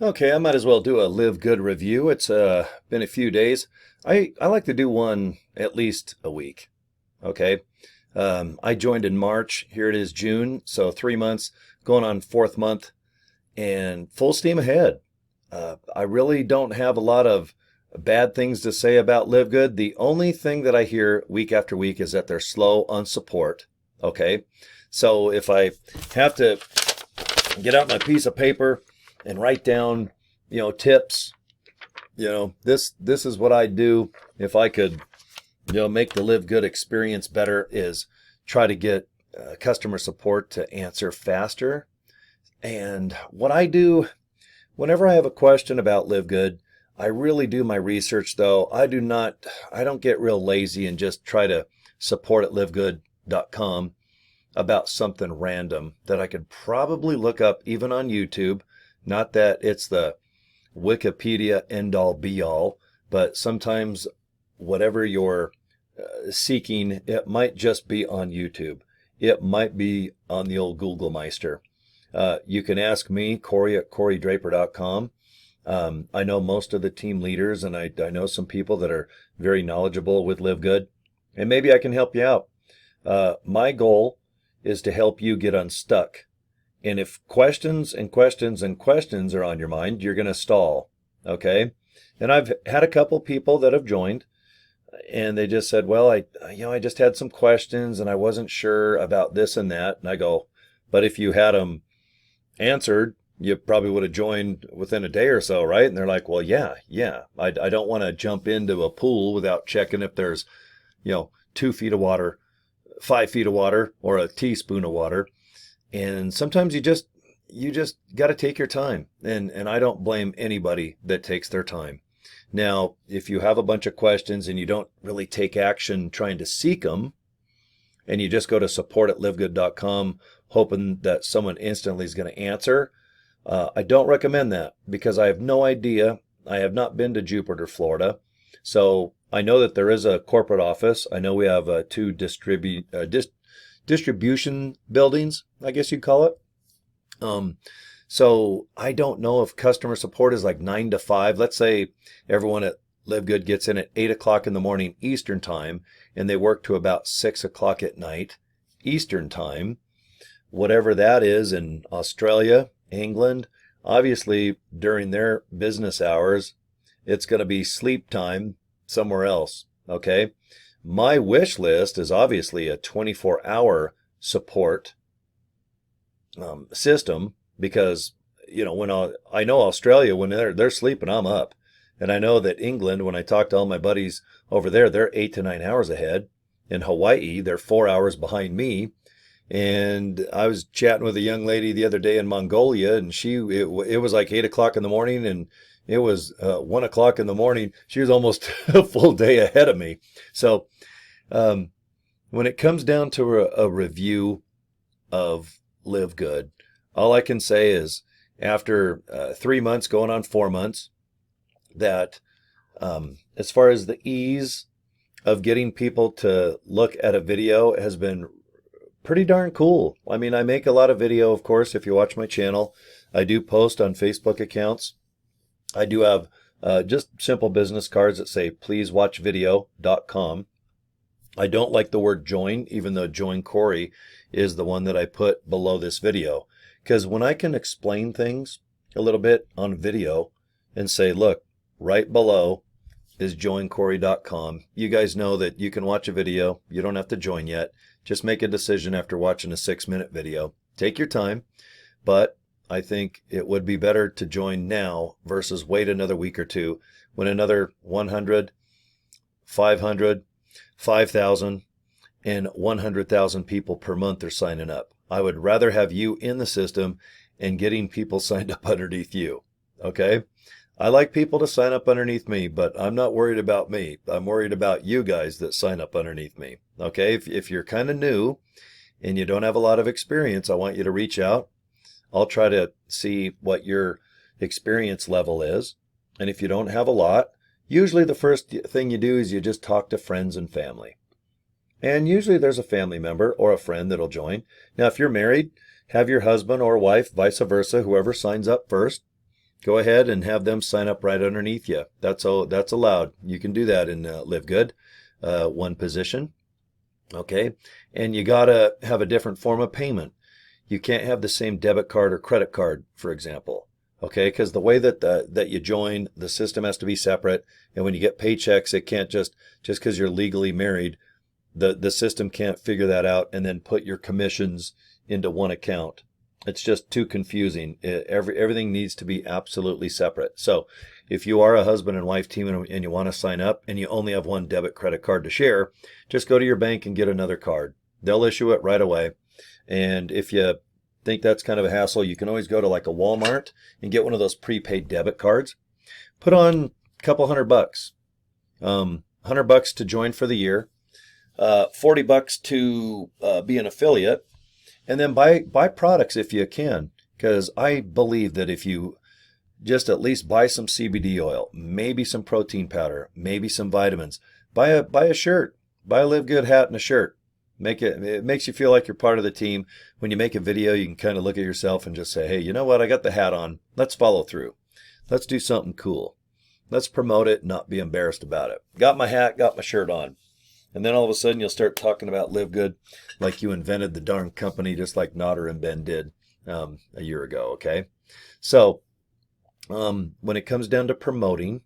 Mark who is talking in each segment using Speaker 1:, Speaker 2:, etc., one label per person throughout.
Speaker 1: Okay, I might as well do a Live Good review. It's been a few days. I like to do one at least a week. Okay. I joined in March. Here it is June. So 3 months, going on fourth month, and full steam ahead. I really don't have a lot of bad things to say about Live Good. The only thing that I hear week after week is that they're slow on support. Okay. So if I have to get out my piece of paper and write down, tips, this is what I'd do if I could, make the Live Good experience better is try to get customer support to answer faster. And what I do whenever I have a question about Live Good, I really do my research though. I don't get real lazy and just try to support at livegood.com about something random that I could probably look up even on YouTube. Not that it's the Wikipedia end all be all, but sometimes whatever you're seeking, it might just be on YouTube. It might be on the old Google Meister. You can ask me, Corey at CoreyDraper.com. I know most of the team leaders, and I know some people that are very knowledgeable with Live Good, and maybe I can help you out. My goal is to help you get unstuck. And if questions and questions and questions are on your mind, you're going to stall. Okay. And I've had a couple people that have joined and they just said, well, I just had some questions and I wasn't sure about this and that. And I go, but if you had them answered, you probably would have joined within a day or so, right? And they're like, well, yeah. I don't want to jump into a pool without checking if there's, 2 feet of water, 5 feet of water, or a teaspoon of water. And sometimes you just got to take your time. And I don't blame anybody that takes their time. Now, if you have a bunch of questions and you don't really take action trying to seek them, and you just go to support@livegood.com hoping that someone instantly is going to answer, I don't recommend that because I have no idea. I have not been to Jupiter, Florida. So I know that there is a corporate office. I know we have two distribution buildings, I guess you'd call it. So I don't know if customer support is like 9 to 5. Let's say everyone at Live Good gets in at 8 o'clock in the morning Eastern time and they work to about 6 o'clock at night Eastern time, whatever that is in Australia, England. Obviously during their business hours, it's going to be sleep time somewhere else. Okay. My wish list is obviously a 24-hour support system because, when I know Australia, when they're sleeping, I'm up. And I know that England, when I talk to all my buddies over there, they're 8 to 9 hours ahead. In Hawaii, they're 4 hours behind me. And I was chatting with a young lady the other day in Mongolia, and it was like 8 o'clock in the morning, and it was 1 o'clock in the morning. She was almost a full day ahead of me. So when it comes down to a review of Live Good, all I can say is after 3 months going on 4 months, that as far as the ease of getting people to look at a video has been pretty darn cool. I mean, I make a lot of video, of course, if you watch my channel. I do post on Facebook accounts. I do have just simple business cards that say, pleasewatchvideo.com. I don't like the word join, even though join Corey is the one that I put below this video. Because when I can explain things a little bit on video and say, look, right below is joincorey.com. You guys know that you can watch a video. You don't have to join yet. Just make a decision after watching a 6-minute video. Take your time, but I think it would be better to join now versus wait another week or two when another 100, 500, 5,000, and 100,000 people per month are signing up. I would rather have you in the system and getting people signed up underneath you. Okay? I like people to sign up underneath me, but I'm not worried about me. I'm worried about you guys that sign up underneath me. Okay? If you're kind of new and you don't have a lot of experience, I want you to reach out. I'll try to see what your experience level is. And if you don't have a lot, usually the first thing you do is you just talk to friends and family. And usually there's a family member or a friend that'll join. Now, if you're married, have your husband or wife, vice versa, whoever signs up first, go ahead and have them sign up right underneath you. That's allowed. You can do that in LiveGood, one position. Okay, and you gotta have a different form of payment. You can't have the same debit card or credit card, for example. Okay, because the way that you join, the system has to be separate, and when you get paychecks, it can't just because you're legally married, the system can't figure that out and then put your commissions into one account. It's just too confusing. Everything needs to be absolutely separate. So if you are a husband and wife team and you want to sign up and you only have one debit credit card to share, just go to your bank and get another card. They'll issue it right away. And if you think that's kind of a hassle, you can always go to like a Walmart and get one of those prepaid debit cards. Put on a couple $100, $100 to join for the year, $40 to be an affiliate, and then buy products if you can, because I believe that if you just at least buy some CBD oil, maybe some protein powder, maybe some vitamins, buy a shirt, buy a LiveGood hat and a shirt. It makes you feel like you're part of the team. When you make a video, you can kind of look at yourself and just say, hey, you know what? I got the hat on. Let's follow through. Let's do something cool. Let's promote it, not be embarrassed about it. Got my hat, got my shirt on. And then all of a sudden you'll start talking about LiveGood like you invented the darn company, just like Nodder and Ben did a year ago, okay? So when it comes down to promoting,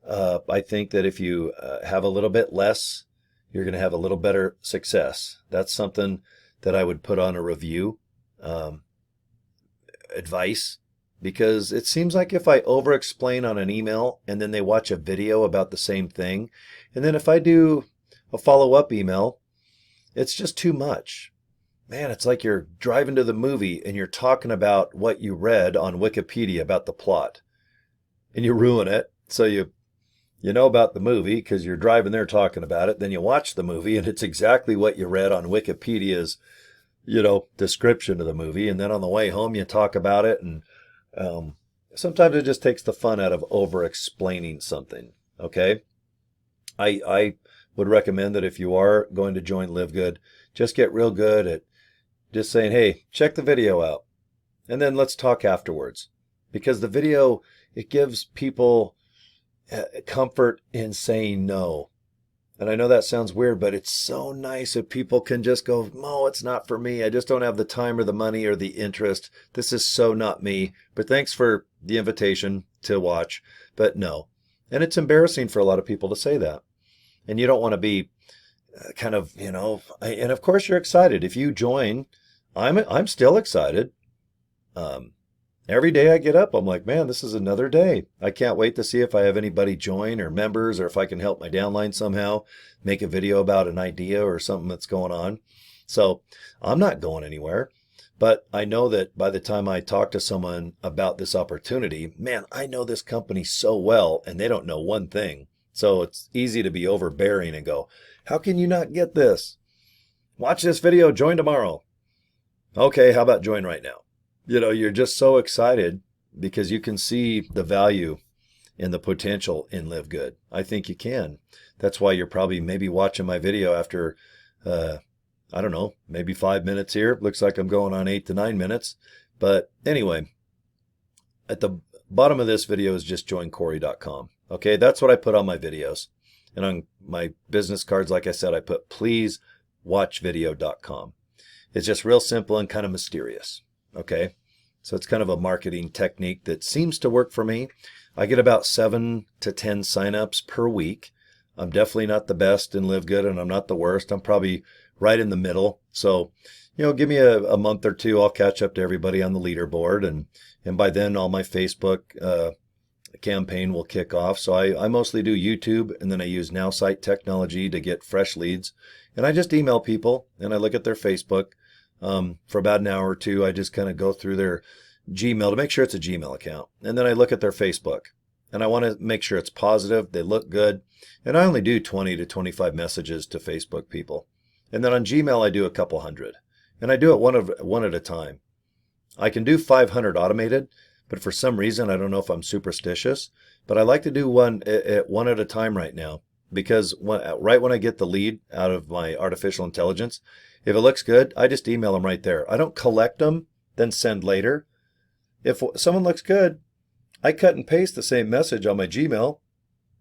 Speaker 1: I think that if you have a little bit less, you're going to have a little better success. That's something that I would put on a review advice, because it seems like if I over-explain on an email and then they watch a video about the same thing, and then if I do a follow-up email, it's just too much. Man, it's like you're driving to the movie and you're talking about what you read on Wikipedia about the plot, and you ruin it. So you know about the movie because you're driving there talking about it. Then you watch the movie and it's exactly what you read on Wikipedia's, description of the movie. And then on the way home, you talk about it. And sometimes it just takes the fun out of over-explaining something. Okay. I would recommend that if you are going to join LiveGood, just get real good at just saying, hey, check the video out. And then let's talk afterwards. Because the video, it gives people comfort in saying no. And I know that sounds weird, but it's so nice if people can just go, no, it's not for me. I just don't have the time or the money or the interest. This is so not me. But thanks for the invitation to watch. But no. And it's embarrassing for a lot of people to say that. And you don't want to be kind of, and of course you're excited. If you join, I'm still excited. Every day I get up, I'm like, man, this is another day. I can't wait to see if I have anybody join or members, or if I can help my downline somehow, make a video about an idea or something that's going on. So I'm not going anywhere, but I know that by the time I talk to someone about this opportunity, man, I know this company so well and they don't know one thing. So it's easy to be overbearing and go, how can you not get this? Watch this video, join tomorrow. Okay, how about join right now? You're just so excited because you can see the value and the potential in LiveGood. I think you can. That's why you're probably maybe watching my video after, I don't know, maybe 5 minutes here. Looks like I'm going on 8 to 9 minutes. But anyway, at the bottom of this video is just joincorey.com. Okay, that's what I put on my videos. And on my business cards, like I said, I put please watchvideo.com. It's just real simple and kind of mysterious. Okay, so it's kind of a marketing technique that seems to work for me. I get about 7 to 10 signups per week. I'm definitely not the best in LiveGood, and I'm not the worst. I'm probably right in the middle. So, give me a month or two, I'll catch up to everybody on the leaderboard, and by then all my Facebook campaign will kick off. So I mostly do YouTube, and then I use Nowsite Technology to get fresh leads. And I just email people, and I look at their Facebook. For about an hour or two, I just kind of go through their Gmail to make sure it's a Gmail account. And then I look at their Facebook. And I want to make sure it's positive, they look good. And I only do 20 to 25 messages to Facebook people. And then on Gmail, I do a couple hundred. And I do it one at a time. I can do 500 automated, but for some reason, I don't know if I'm superstitious, but I like to do one at a time right now. Because right when I get the lead out of my artificial intelligence, if it looks good, I just email them right there. I don't collect them, then send later. If someone looks good, I cut and paste the same message on my Gmail.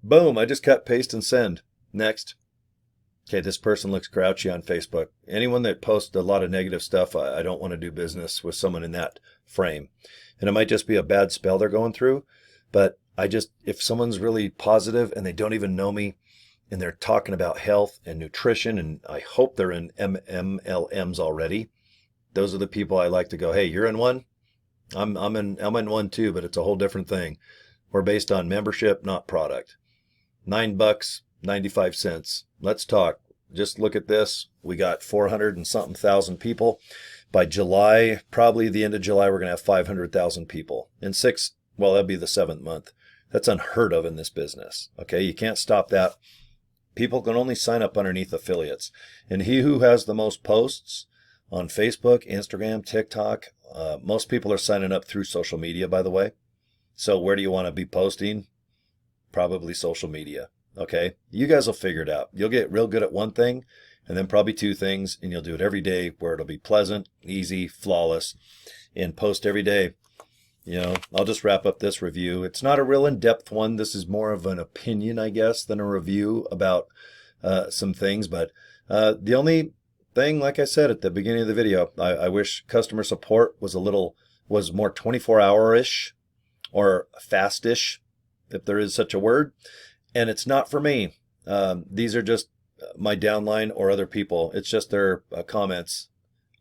Speaker 1: Boom, I just cut, paste, and send. Next. Okay, this person looks grouchy on Facebook. Anyone that posts a lot of negative stuff, I don't want to do business with someone in that frame. And it might just be a bad spell they're going through, but if someone's really positive and they don't even know me and they're talking about health and nutrition, and I hope they're in MLMs already, those are the people I like to go, hey, you're in one? I'm in one too, but it's a whole different thing. We're based on membership, not product. $9, 95 cents. Let's talk. Just look at this. We got 400 and something thousand people. By July, probably the end of July, we're going to have 500,000 people. In that'd be the 7th month. That's unheard of in this business. Okay, you can't stop that. People can only sign up underneath affiliates. And he who has the most posts on Facebook, Instagram, TikTok, most people are signing up through social media, by the way. So where do you want to be posting? Probably social media. Okay, you guys will figure it out. You'll get real good at one thing and then probably 2 things, and you'll do it every day where it'll be pleasant, easy, flawless, and post every day. I'll just wrap up this review. It's not a real in-depth one. This is more of an opinion, I guess, than a review about some things. But the only thing, like I said at the beginning of the video, I wish customer support was more 24-hour-ish or fast-ish, if there is such a word. And it's not for me. These are just my downline or other people. It's just their comments.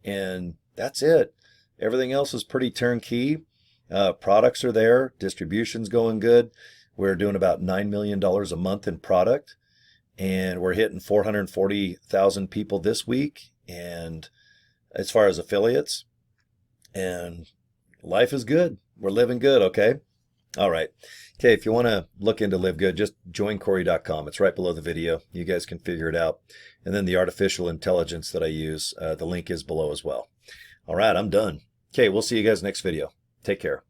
Speaker 1: And that's it. Everything else is pretty turnkey. Products are there. Distribution's going good. We're doing about $9 million a month in product. And we're hitting 440,000 people this week. And as far as affiliates, and life is good. We're living good, okay? All right. Okay, if you want to look into LiveGood, just join Corey.com. It's right below the video. You guys can figure it out. And then the artificial intelligence that I use, the link is below as well. All right, I'm done. Okay, we'll see you guys next video. Take care.